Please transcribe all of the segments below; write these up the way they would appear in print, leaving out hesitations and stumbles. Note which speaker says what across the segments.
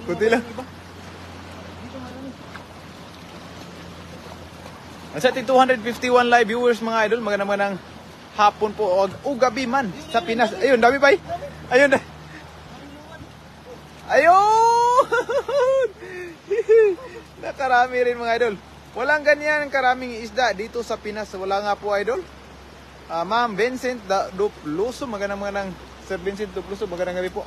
Speaker 1: Kunti lang. Sa ating 251 live viewers mga idol, magandang hapon po o gabi man sa Pinas. Ayun, dami pa eh. Ayun. Ayun! Nakarami rin mga idol. Walang ganyan karaming isda dito sa Pinas. Wala nga po idol. Ma'am Vincent Dupluso, magandang Sir Vincent Dupluso, magandang gabi po.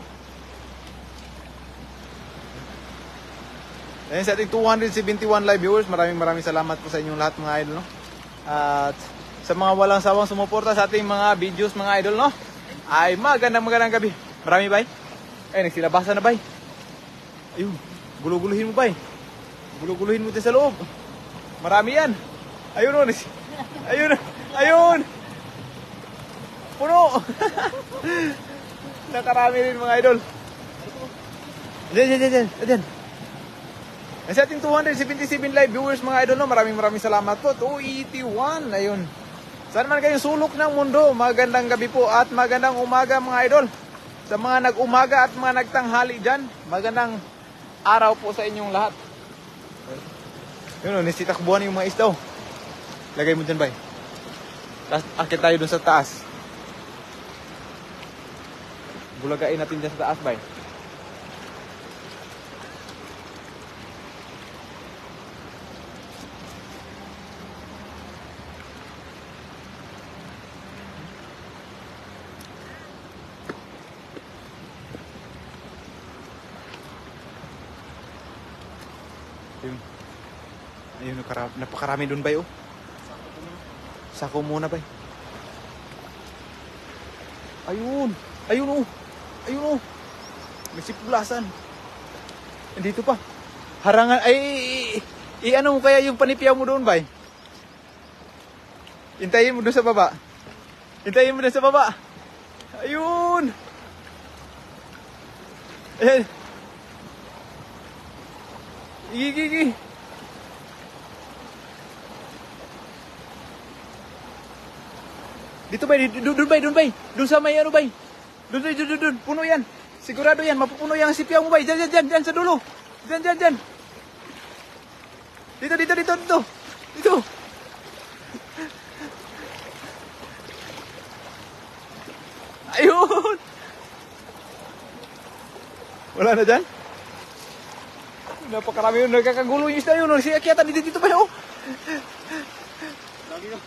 Speaker 1: Ayun, sa ating 271 live viewers, maraming salamat po sa inyong lahat mga idol, no? At sa mga walang sawang sumuporta sa ating mga videos mga idol, no? Ay magandang gabi. Marami ba? Ay, nagsilabasan na ba? Ayun, guluguluhin mo ba? Guluguluhin mo din sa loob. Marami yan. Ayun, no? Ayun. Puno. Nakarami rin mga idol. Diyan. Sa ating 277 live viewers mga idol, no, maraming salamat po. 281, ayun. Saan man kayong sulok ng mundo, magandang gabi po at magandang umaga mga idol. Sa mga nag-umaga at mga nagtanghali dyan, magandang araw po sa inyong lahat. Yun, nisitakbuhan yung mga isdaw. Lagay mo dyan, bay. Tapos akit tayo dun sa taas. Bulagain natin dyan sa taas, bay. Ayun, napakarami doon ba yun? Sako muna ba? Ayun oh. May sipulasan. Dito pa. Harangan, ano mo kaya yung panipyaw mo doon ba? Hintayin mo doon sa baba. Ayun. Gigi. Dito bay, doon bay. Doon sa may ano bay. Doon. Puno yan. Sigurado yan, mapupuno yan ang sipyaw mo bay. Diyan sa dulo. Diyan. Dito. Ayun. Wala na dyan? Napakarami yun. Nagkakagulo yung isda yun. Siyakyatan dito ba yun? Lagi ka.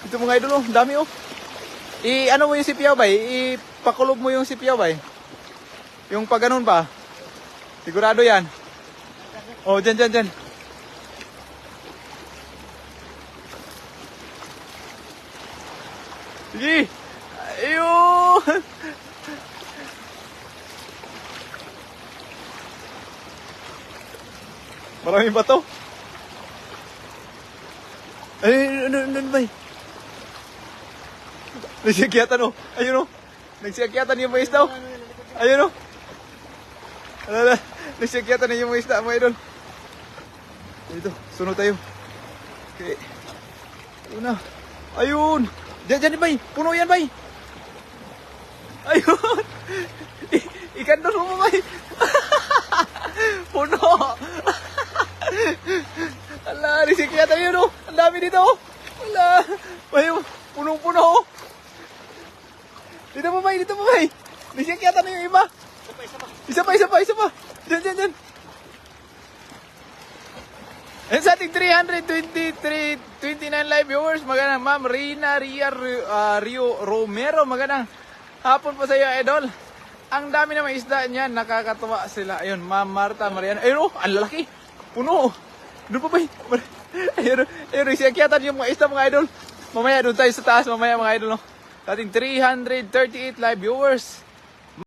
Speaker 1: Ito mga idol, dami oh. Ano mo yung sipyaw ba? Ipakulob mo yung sipyaw ba? Yung pag ganun pa. Sigurado yan. Oh, dyan. Sige. Ayun. Maraming bato. Ano ba? Nagsiyakyatan oh. Ayun oh. Nagsiyakyatan yung mga isda oh. Ayun oh. Nagsiyakyatan yung mga isda mga idol. Dito, sunod tayo. Okay. Ayun. Diyan bay. Puno yan bay. Ayun. Ikandor mo bay. Puno. Ala, nagsiyakyatan yun oh. Ang dami dito oh. Ala. Ayun. Punong-puno oh. Dito pa bay. Nisiyakyatan na yung iba. Isa pa. Diyan. And sa ating 329 live viewers, magandang Ma'am Rina Rio Romero. Magandang hapon po sa iyo, idol. Ang dami na may isda niyan, nakakatuwa sila. Ayun, Ma'am Marta Mariana. Ayun oh, ang lalaki. Puno. Doon pa bay. Ayun, nisiyakyatan yung mga isda mga idol. Mamaya doon tayo sa taas, mga idol no. Sa ating 338 live viewers,